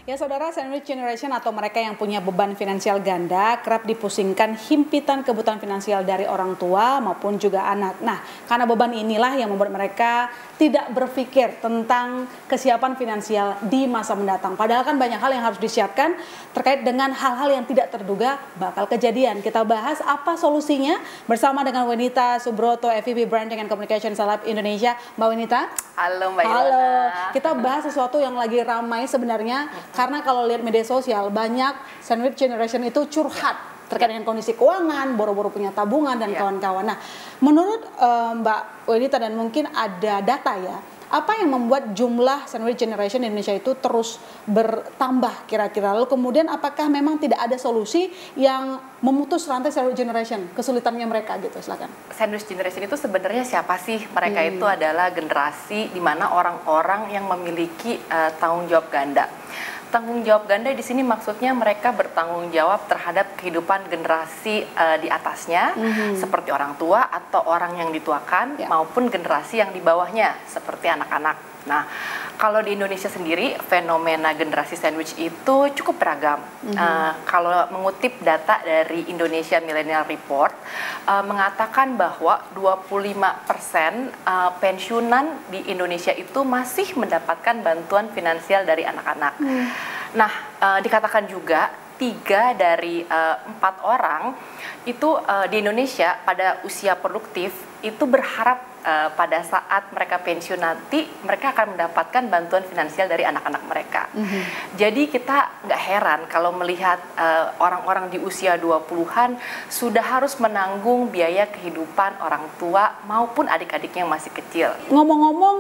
Ya saudara, sandwich generation atau mereka yang punya beban finansial ganda kerap dipusingkan himpitan kebutuhan finansial dari orang tua maupun juga anak. Nah, karena beban inilah yang membuat mereka tidak berpikir tentang kesiapan finansial di masa mendatang. Padahal kan banyak hal yang harus disiapkan terkait dengan hal-hal yang tidak terduga bakal kejadian. Kita bahas apa solusinya bersama dengan Wenita Subroto, FEB Branding and Communication Salab Indonesia. Mbak Wenita. Halo Mbak Ilona. Halo, kita bahas sesuatu yang lagi ramai sebenarnya. Karena kalau lihat media sosial, banyak sandwich generation itu curhat terkait dengan kondisi keuangan, boro-boro punya tabungan dan kawan-kawan. Nah, menurut Mbak Wenita dan mungkin ada data ya, apa yang membuat jumlah sandwich generation di Indonesia itu terus bertambah kira-kira? Lalu kemudian apakah memang tidak ada solusi yang memutus rantai sandwich generation, kesulitannya mereka gitu? Silakan. Sandwich generation itu sebenarnya siapa sih? Mereka itu adalah generasi di mana orang-orang yang memiliki tanggung jawab ganda. Tanggung jawab ganda di sini maksudnya mereka bertanggung jawab terhadap kehidupan generasi di atasnya, seperti orang tua atau orang yang dituakan, maupun generasi yang di bawahnya, seperti anak-anak. Nah, kalau di Indonesia sendiri, fenomena generasi sandwich itu cukup beragam. Kalau mengutip data dari Indonesia Millennial Report, mengatakan bahwa 25% pensiunan di Indonesia itu masih mendapatkan bantuan finansial dari anak-anak. Nah, dikatakan juga 3 dari 4 orang itu di Indonesia pada usia produktif itu berharap pada saat mereka pensiun nanti mereka akan mendapatkan bantuan finansial dari anak-anak mereka. Jadi kita nggak heran kalau melihat orang-orang di usia 20-an sudah harus menanggung biaya kehidupan orang tua maupun adik-adiknya yang masih kecil. Ngomong-ngomong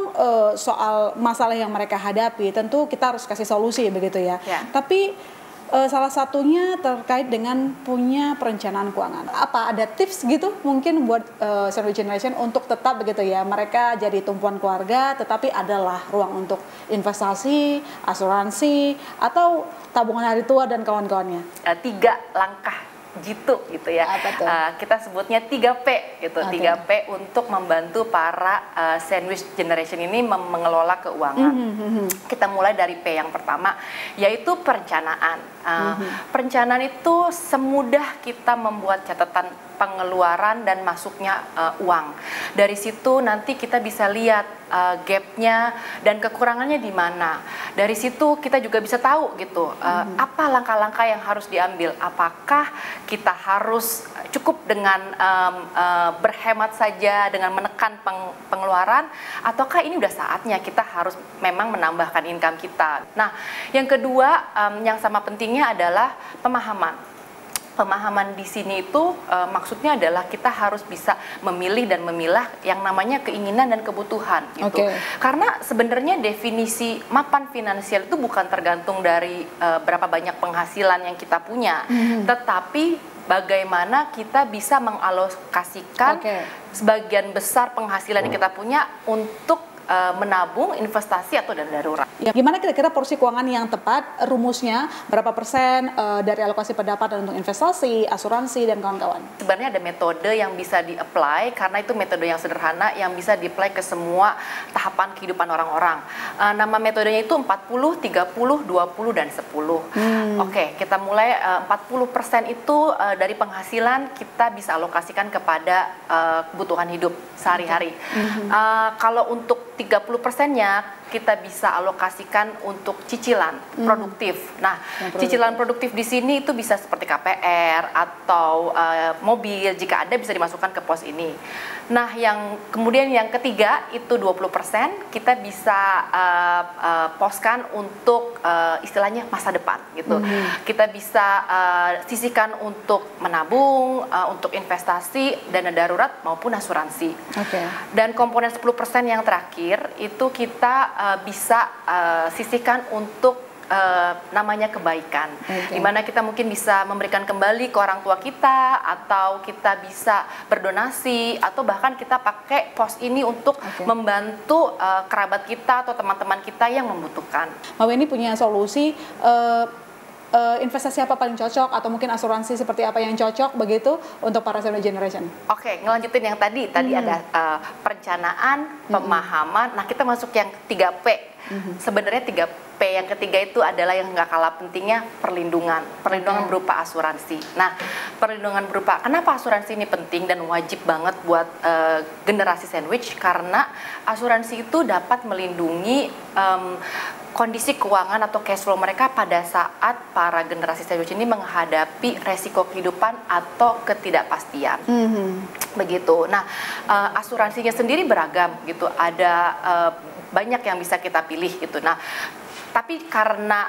soal masalah yang mereka hadapi, tentu kita harus kasih solusi begitu ya. Tapi salah satunya terkait dengan punya perencanaan keuangan. Apa ada tips gitu mungkin buat sandwich generation untuk tetap begitu ya, mereka jadi tumpuan keluarga tetapi adalah ruang untuk investasi, asuransi atau tabungan hari tua dan kawan-kawannya? 3 langkah jitu gitu ya. Kita sebutnya 3P gitu. 3P untuk membantu para sandwich generation ini mengelola keuangan. Kita mulai dari P yang pertama, yaitu perencanaan. Perencanaan itu semudah kita membuat catatan pengeluaran dan masuknya uang. Dari situ nanti kita bisa lihat gapnya dan kekurangannya di mana. Dari situ kita juga bisa tahu gitu apa langkah-langkah yang harus diambil. Apakah kita harus cukup dengan berhemat saja dengan menekan pengeluaran, ataukah ini udah saatnya kita harus memang menambahkan income kita. Nah, yang kedua yang sama pentingnya adalah pemahaman. Pemahaman di sini itu maksudnya adalah kita harus bisa memilih dan memilah yang namanya keinginan dan kebutuhan gitu. Karena sebenarnya definisi mapan finansial itu bukan tergantung dari berapa banyak penghasilan yang kita punya, tetapi bagaimana kita bisa mengalokasikan sebagian besar penghasilan yang kita punya untuk menabung, investasi atau dana darurat. Ya, gimana kira-kira porsi keuangan yang tepat, rumusnya berapa persen dari alokasi pendapatan untuk investasi, asuransi dan kawan-kawan? Sebenarnya ada metode yang bisa di-apply karena itu metode yang sederhana yang bisa di-apply ke semua tahapan kehidupan orang-orang. Nama metodenya itu 40, 30, 20 dan 10. Oke, kita mulai 40% itu dari penghasilan kita bisa alokasikan kepada kebutuhan hidup sehari-hari. Kalau untuk 30%-nya kita bisa alokasikan untuk cicilan produktif. Nah, cicilan produktif di sini itu bisa seperti KPR atau mobil, jika ada bisa dimasukkan ke pos ini. Nah, kemudian yang ketiga itu 20% kita bisa poskan untuk istilahnya masa depan gitu. Kita bisa sisihkan untuk menabung, untuk investasi, dana darurat maupun asuransi. Dan komponen 10% yang terakhir itu kita bisa sisihkan untuk namanya kebaikan, dimana kita mungkin bisa memberikan kembali ke orang tua kita, atau kita bisa berdonasi, atau bahkan kita pakai pos ini untuk membantu kerabat kita atau teman-teman kita yang membutuhkan. Mbak Weni punya solusi investasi apa paling cocok, atau mungkin asuransi seperti apa yang cocok begitu untuk para sandwich generation? Ngelanjutin yang tadi ada perencanaan, pemahaman. Nah, kita masuk yang 3P. Sebenarnya P yang ketiga itu adalah yang nggak kalah pentingnya, perlindungan berupa asuransi. Nah, perlindungan berupa, kenapa asuransi ini penting dan wajib banget buat generasi sandwich? Karena asuransi itu dapat melindungi kondisi keuangan atau cash flow mereka pada saat para generasi sandwich ini menghadapi resiko kehidupan atau ketidakpastian. Begitu. Nah, asuransinya sendiri beragam gitu. Ada banyak yang bisa kita pilih gitu. Nah, tapi karena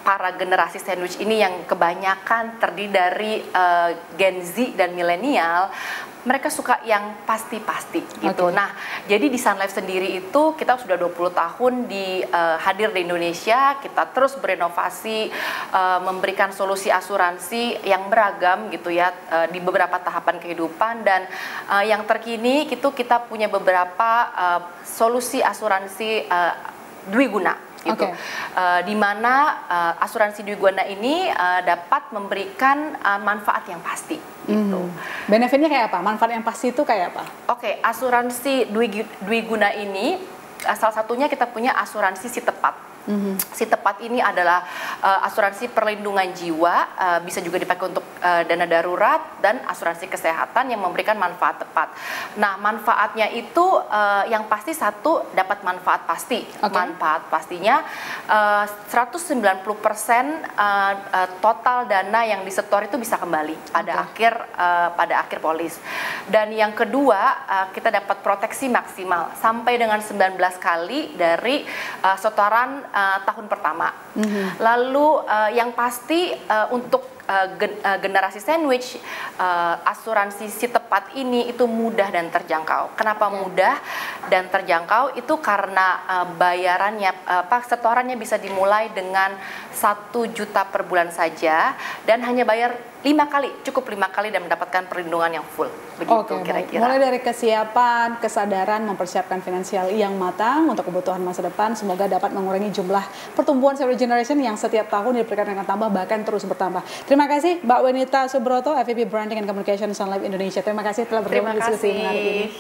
para generasi sandwich ini yang kebanyakan terdiri dari Gen Z dan milenial, mereka suka yang pasti-pasti gitu. Nah, jadi di Sun Life sendiri itu kita sudah 20 tahun hadir di Indonesia, kita terus berinovasi, memberikan solusi asuransi yang beragam gitu ya, di beberapa tahapan kehidupan. Dan yang terkini itu kita punya beberapa solusi asuransi dwiguna gitu, di mana asuransi dwiguna ini dapat memberikan manfaat yang pasti gitu. Benefitnya kayak apa? Manfaat yang pasti itu kayak apa? Asuransi dwiguna ini salah satunya kita punya asuransi Si Tepat. Si Tepat ini adalah asuransi perlindungan jiwa, bisa juga dipakai untuk dana darurat dan asuransi kesehatan yang memberikan manfaat tepat. Nah, manfaatnya itu yang pasti satu, dapat manfaat pasti. Manfaat pastinya 190% total dana yang disetor itu bisa kembali pada akhir polis. Dan yang kedua, kita dapat proteksi maksimal sampai dengan 19 kali dari setoran tahun pertama. Lalu yang pasti untuk generasi sandwich, asuransi Si Tepat ini itu mudah dan terjangkau. Kenapa mudah dan terjangkau? Itu karena bayarannya, setorannya bisa dimulai dengan 1 juta per bulan saja dan hanya bayar 5 kali, cukup 5 kali dan mendapatkan perlindungan yang full. Begitu kira-kira. Mulai dari kesiapan, kesadaran, mempersiapkan finansial yang matang untuk kebutuhan masa depan, semoga dapat mengurangi jumlah pertumbuhan sandwich generation yang setiap tahun diperkirakan tambah, bahkan terus bertambah. Terima kasih Mbak Wenita Subroto, FVP Branding and Communication Sun Life Indonesia. Terima kasih telah bergabung di diskusi menarik ini.